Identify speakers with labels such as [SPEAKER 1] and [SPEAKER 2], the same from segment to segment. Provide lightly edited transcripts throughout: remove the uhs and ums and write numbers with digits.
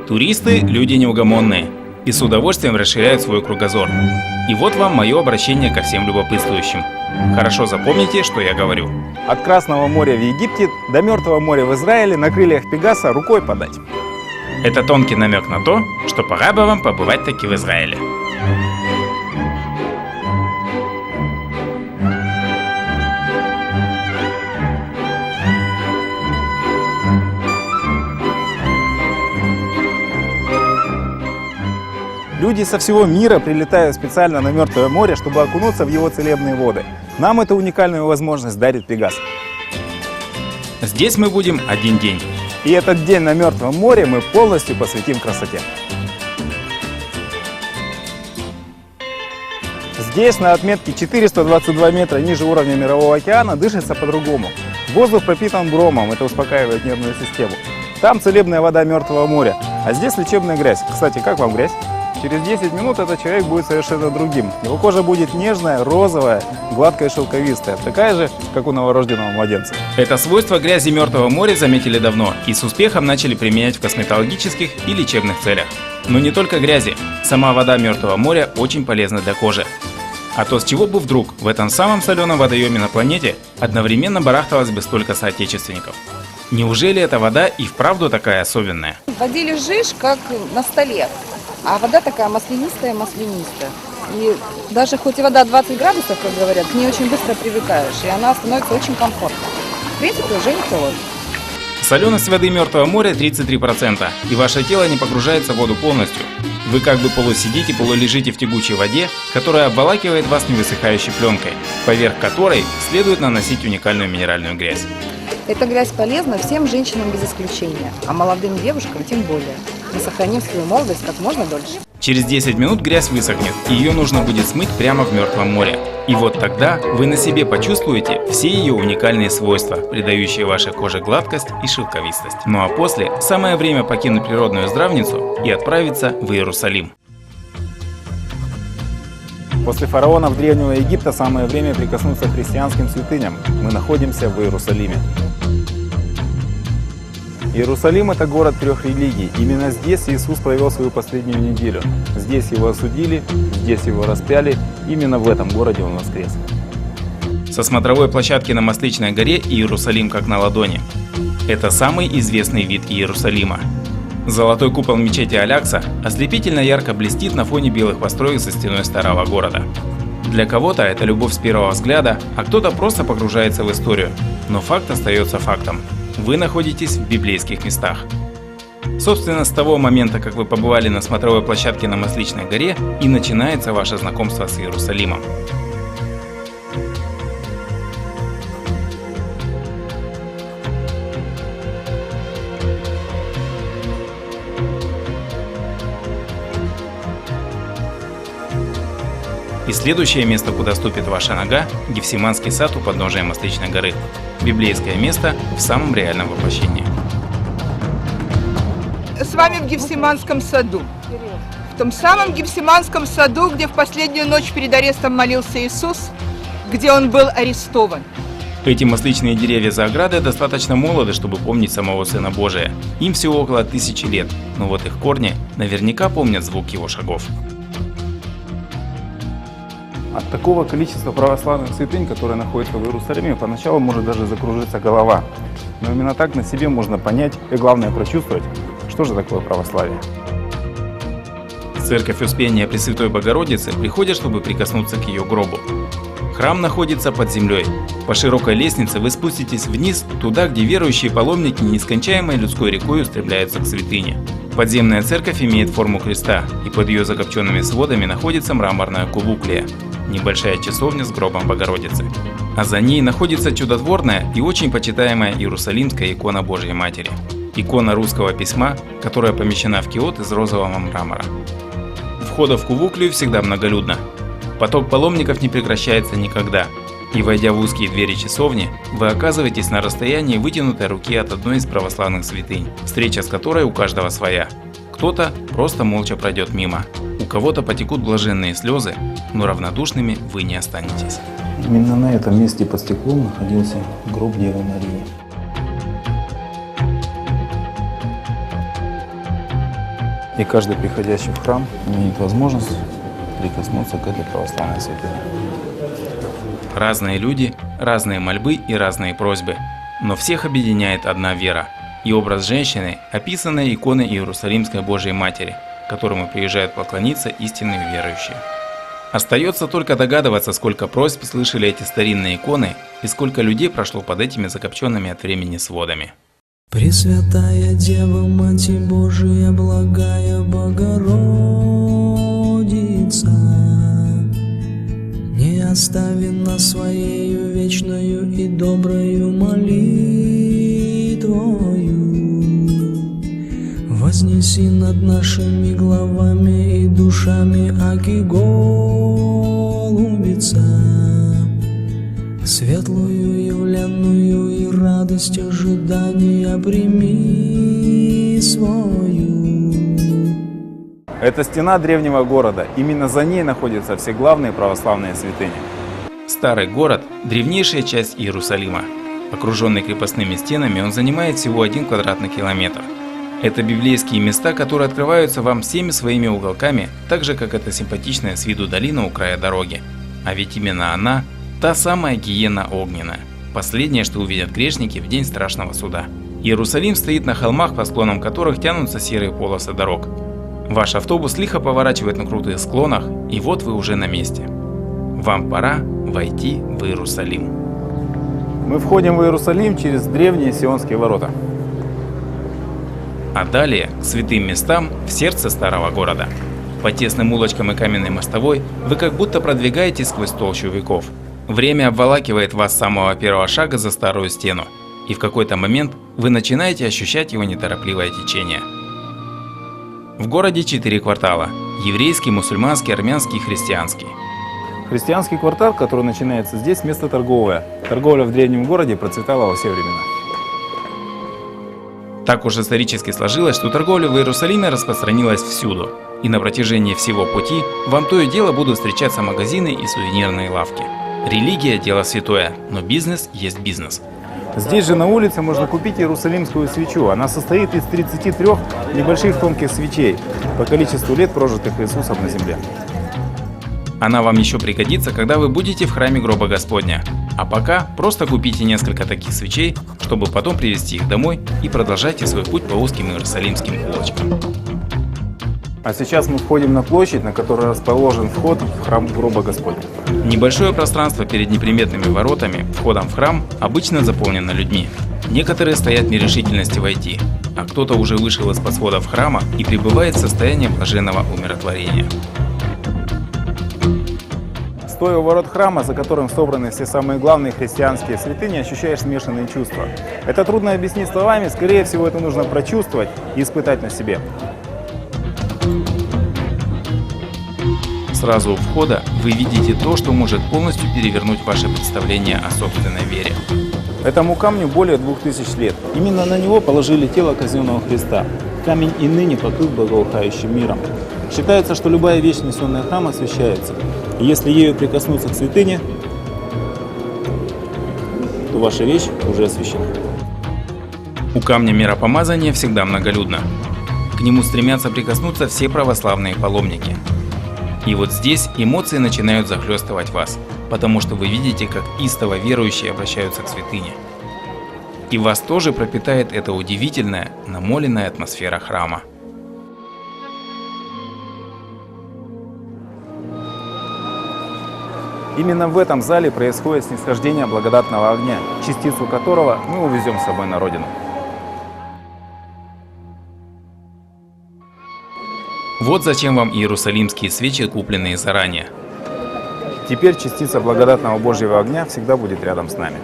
[SPEAKER 1] Туристы – люди неугомонные и с удовольствием расширяют свой кругозор. И вот вам мое обращение ко всем любопытствующим. Хорошо запомните, что я говорю.
[SPEAKER 2] От Красного моря в Египте до Мертвого моря в Израиле на крыльях Пегаса рукой подать.
[SPEAKER 1] Это тонкий намек на то, что пора бы вам побывать таки в Израиле.
[SPEAKER 2] Люди со всего мира прилетают специально на Мертвое море, чтобы окунуться в его целебные воды. Нам эту уникальную возможность дарит Пегас.
[SPEAKER 1] Здесь мы будем один день.
[SPEAKER 2] И этот день на Мертвом море мы полностью посвятим красоте. Здесь, на отметке 422 метра ниже уровня Мирового океана, дышится по-другому. Воздух пропитан бромом, это успокаивает нервную систему. Там целебная вода Мертвого моря, а здесь лечебная грязь. Кстати, как вам грязь? Через 10 минут этот человек будет совершенно другим. Его кожа будет нежная, розовая, гладкая и шелковистая, такая же, как у новорожденного младенца.
[SPEAKER 1] Это свойство грязи Мертвого моря заметили давно и с успехом начали применять в косметологических и лечебных целях. Но не только грязи. Сама вода Мертвого моря очень полезна для кожи. А то с чего бы вдруг в этом самом соленом водоеме на планете одновременно барахталось бы столько соотечественников? Неужели эта вода и вправду такая особенная?
[SPEAKER 3] В воде лежишь, как на столе, а вода такая маслянистая. И даже хоть и вода 20 градусов, как говорят, к ней очень быстро привыкаешь, и она становится очень комфортной. В принципе, уже не холодно.
[SPEAKER 1] Соленость воды Мертвого моря 33%, и ваше тело не погружается в воду полностью. Вы как бы полусидите, полулежите в тягучей воде, которая обволакивает вас невысыхающей пленкой, поверх которой следует наносить уникальную минеральную грязь.
[SPEAKER 3] Эта грязь полезна всем женщинам без исключения, а молодым девушкам тем более. Мы сохраним свою молодость как можно дольше.
[SPEAKER 1] Через 10 минут грязь высохнет, и ее нужно будет смыть прямо в Мертвом море. И вот тогда вы на себе почувствуете все ее уникальные свойства, придающие вашей коже гладкость и шелковистость. Ну а после самое время покинуть природную здравницу и отправиться в Иерусалим.
[SPEAKER 2] После фараонов Древнего Египта самое время прикоснуться к христианским святыням. Мы находимся в Иерусалиме. Иерусалим – это город трех религий. Именно здесь Иисус провел свою последнюю неделю. Здесь его осудили, здесь его распяли. Именно в этом городе он воскрес.
[SPEAKER 1] Со смотровой площадки на Масличной горе Иерусалим как на ладони. Это самый известный вид Иерусалима. Золотой купол мечети Аль-Акса ослепительно ярко блестит на фоне белых построек за стеной старого города. Для кого-то это любовь с первого взгляда, а кто-то просто погружается в историю. Но факт остается фактом. Вы находитесь в библейских местах. Собственно, с того момента, как вы побывали на смотровой площадке на Масличной горе, и начинается ваше знакомство с Иерусалимом. И следующее место, куда ступит ваша нога – Гефсиманский сад у подножия Масличной горы. Библейское место в самом реальном воплощении.
[SPEAKER 4] С вами в Гефсиманском саду. В том самом Гефсиманском саду, где в последнюю ночь перед арестом молился Иисус, где он был арестован.
[SPEAKER 1] Эти масличные деревья за оградой достаточно молоды, чтобы помнить самого Сына Божия. Им всего около 1000 лет, но вот их корни наверняка помнят звук его шагов.
[SPEAKER 2] От такого количества православных святынь, которые находятся в Иерусалиме, поначалу может даже закружиться голова. Но именно так на себе можно понять и, главное, прочувствовать, что же такое православие.
[SPEAKER 1] В церковь Успения Пресвятой Богородицы приходят, чтобы прикоснуться к ее гробу. Храм находится под землей. По широкой лестнице вы спуститесь вниз, туда, где верующие паломники нескончаемой людской рекой устремляются к святыне. Подземная церковь имеет форму креста, и под ее закопченными сводами находится мраморная кубуклия – небольшая часовня с гробом Богородицы. А за ней находится чудотворная и очень почитаемая Иерусалимская икона Божьей Матери. Икона русского письма, которая помещена в киот из розового мрамора. Входа в кубуклию всегда многолюдно. Поток паломников не прекращается никогда. И войдя в узкие двери часовни, вы оказываетесь на расстоянии вытянутой руки от одной из православных святынь, встреча с которой у каждого своя. Кто-то просто молча пройдет мимо, у кого-то потекут блаженные слезы, но равнодушными вы не останетесь.
[SPEAKER 2] Именно на этом месте под стеклом находился гроб Девы Марии. И каждый приходящий в храм имеет возможность прикоснуться к этой православной святыне.
[SPEAKER 1] Разные люди, разные мольбы и разные просьбы, но всех объединяет одна вера и образ женщины, описанной иконой Иерусалимской Божией Матери, к которому приезжают поклониться истинные верующие. Остается только догадываться, сколько просьб слышали эти старинные иконы и сколько людей прошло под этими закопченными от времени сводами.
[SPEAKER 5] Пресвятая Дева, Мать Божия, благая Богородица, не остави нас Своею вечною и доброю молитвою. Вознеси над нашими главами и душами аки голубица, светлую явленную и радость ожидания прими свою.
[SPEAKER 2] Это стена древнего города. Именно за ней находятся все главные православные святыни.
[SPEAKER 1] Старый город – древнейшая часть Иерусалима. Окруженный крепостными стенами, он занимает всего 1 квадратный километр. Это библейские места, которые открываются вам всеми своими уголками, так же, как эта симпатичная с виду долина у края дороги. А ведь именно она – та самая гиена огненная, последнее, что увидят грешники в день страшного суда. Иерусалим стоит на холмах, по склонам которых тянутся серые полосы дорог. Ваш автобус лихо поворачивает на крутых склонах, и вот вы уже на месте. Вам пора войти в Иерусалим.
[SPEAKER 2] Мы входим в Иерусалим через древние Сионские ворота.
[SPEAKER 1] А далее к святым местам в сердце старого города. По тесным улочкам и каменной мостовой вы как будто продвигаетесь сквозь толщу веков. Время обволакивает вас с самого первого шага за старую стену, и в какой-то момент вы начинаете ощущать его неторопливое течение. В городе 4 квартала – еврейский, мусульманский, армянский и христианский.
[SPEAKER 2] Христианский квартал, который начинается здесь, место торговое. Торговля в древнем городе процветала во все времена.
[SPEAKER 1] Так уж исторически сложилось, что торговля в Иерусалиме распространилась всюду, и на протяжении всего пути вам то и дело будут встречаться магазины и сувенирные лавки. Религия – дело святое, но бизнес есть бизнес.
[SPEAKER 2] Здесь же на улице можно купить иерусалимскую свечу. Она состоит из 33 небольших тонких свечей по количеству лет, прожитых Иисусом на земле.
[SPEAKER 1] Она вам еще пригодится, когда вы будете в храме гроба Господня. А пока просто купите несколько таких свечей, чтобы потом привезти их домой и продолжайте свой путь по узким иерусалимским улочкам.
[SPEAKER 2] А сейчас мы входим на площадь, на которой расположен вход в храм гроба Господня.
[SPEAKER 1] Небольшое пространство перед неприметными воротами, входом в храм, обычно заполнено людьми. Некоторые стоят в нерешительности войти, а кто-то уже вышел из-под сводов храма и пребывает в состоянии блаженного умиротворения.
[SPEAKER 2] Стоя у ворот храма, за которым собраны все самые главные христианские святыни, ощущаешь смешанные чувства. Это трудно объяснить словами, скорее всего это нужно прочувствовать и испытать на себе.
[SPEAKER 1] Сразу у входа вы видите то, что может полностью перевернуть ваше представление о собственной вере.
[SPEAKER 2] Этому камню более 2000 лет. Именно на него положили тело казненного Христа. Камень и ныне покрыт благоухающим миром. Считается, что любая вещь, несенная в храм, освящается. И если ею прикоснуться к святыне, то ваша вещь уже освящена.
[SPEAKER 1] У камня миропомазания всегда многолюдно. К нему стремятся прикоснуться все православные паломники. И вот здесь эмоции начинают захлестывать вас, потому что вы видите, как истово верующие обращаются к святыне. И вас тоже пропитает эта удивительная, намоленная атмосфера храма.
[SPEAKER 2] Именно в этом зале происходит снисхождение благодатного огня, частицу которого мы увезем с собой на родину.
[SPEAKER 1] Вот зачем вам иерусалимские свечи, купленные заранее.
[SPEAKER 2] Теперь частица благодатного Божьего огня всегда будет рядом с нами.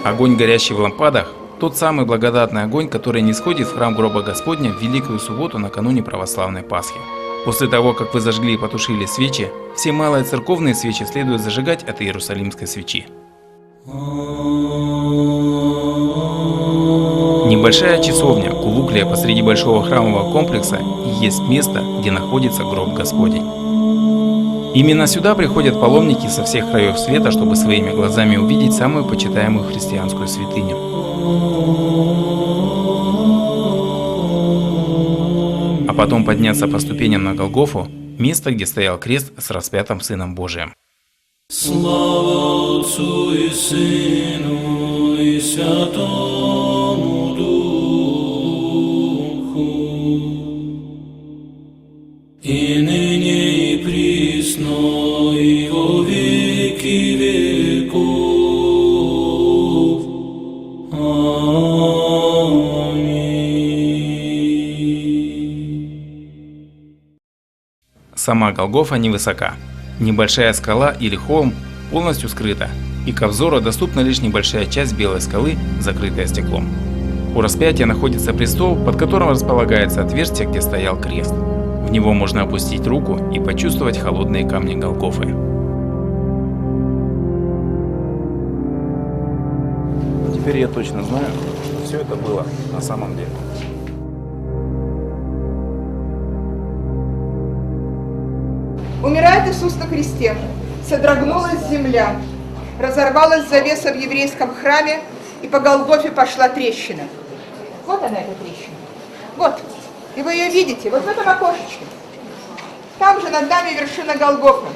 [SPEAKER 1] Огонь, горящий в лампадах, тот самый благодатный огонь, который не сходит в храм гроба Господня в Великую Субботу накануне православной Пасхи. После того, как вы зажгли и потушили свечи, все малые церковные свечи следует зажигать от иерусалимской свечи. Небольшая часовня, кулуклия посреди большого храмового комплекса, и есть место, где находится гроб Господень. Именно сюда приходят паломники со всех краев света, чтобы своими глазами увидеть самую почитаемую христианскую святыню. А потом подняться по ступеням на Голгофу, место, где стоял крест с распятым Сыном Божиим.
[SPEAKER 5] Слава Отцу и Сыну и Святому Духу, и ныне и присно и во веки веков. Аминь.
[SPEAKER 1] Сама Голгофа невысока. Небольшая скала или холм полностью скрыта, и ко взору доступна лишь небольшая часть белой скалы, закрытая стеклом. У распятия находится престол, под которым располагается отверстие, где стоял крест. В него можно опустить руку и почувствовать холодные камни Голгофы.
[SPEAKER 2] Теперь я точно знаю, что все это было на самом деле.
[SPEAKER 4] Умирает Иисус на кресте, содрогнулась земля, разорвалась завеса в еврейском храме, и по Голгофе пошла трещина. Вот она, эта трещина. Вот. И вы ее видите, вот в этом окошечке. Там же над нами вершина Голгофы.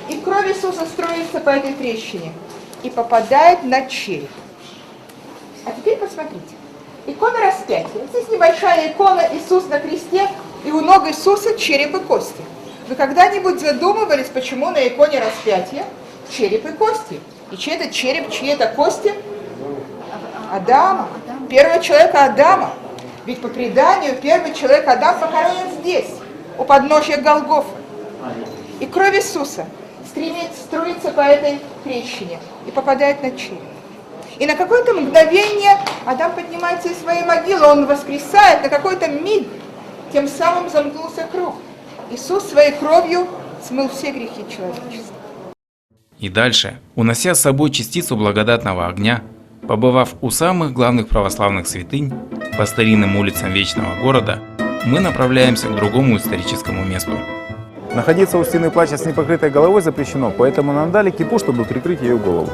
[SPEAKER 4] И кровь Иисуса струится по этой трещине и попадает на череп. А теперь посмотрите. Икона распятия. Здесь небольшая икона Иисус на кресте, и у ног Иисуса череп и кости. Вы когда-нибудь задумывались, почему на иконе распятия череп и кости? И чей это череп, чьи это кости? Адама. Первого человека Адама. Ведь по преданию первый человек Адам похоронен здесь, у подножья Голгофы. И кровь Иисуса струится по этой трещине и попадает на череп. И на какое-то мгновение Адам поднимается из своей могилы, он воскресает, на какой-то миг тем самым замкнулся круг. Иисус своей кровью смыл все грехи человечества.
[SPEAKER 1] И дальше, унося с собой частицу благодатного огня, побывав у самых главных православных святынь, по старинным улицам Вечного Города, мы направляемся к другому историческому месту.
[SPEAKER 2] Находиться у стены плача с непокрытой головой запрещено, поэтому нам дали кипу, чтобы прикрыть ее голову.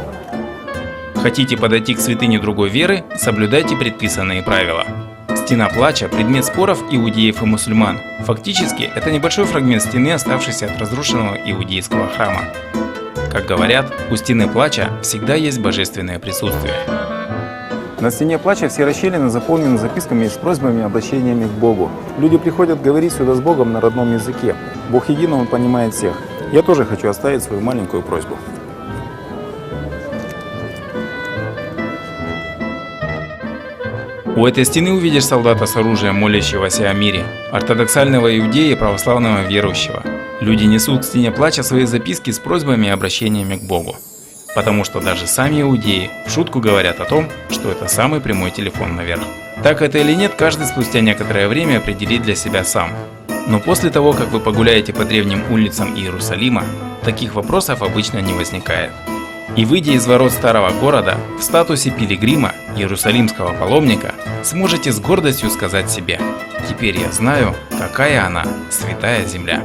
[SPEAKER 1] Хотите подойти к святыне другой веры, соблюдайте предписанные правила. Стена плача – предмет споров иудеев и мусульман. Фактически, это небольшой фрагмент стены, оставшийся от разрушенного иудейского храма. Как говорят, у стены плача всегда есть божественное присутствие.
[SPEAKER 2] На стене плача все расщелины заполнены записками и с просьбами и обращениями к Богу. Люди приходят говорить сюда с Богом на родном языке. Бог един, Он понимает всех. Я тоже хочу оставить свою маленькую просьбу.
[SPEAKER 1] У этой стены увидишь солдата с оружием, молящегося о мире, ортодоксального иудея и православного верующего. Люди несут к стене плача свои записки с просьбами и обращениями к Богу. Потому что даже сами иудеи в шутку говорят о том, что это самый прямой телефон наверх. Так это или нет, каждый спустя некоторое время определит для себя сам. Но после того, как вы погуляете по древним улицам Иерусалима, таких вопросов обычно не возникает. И выйдя из ворот старого города, в статусе пилигрима, иерусалимского паломника, сможете с гордостью сказать себе: «Теперь я знаю, какая она, святая земля».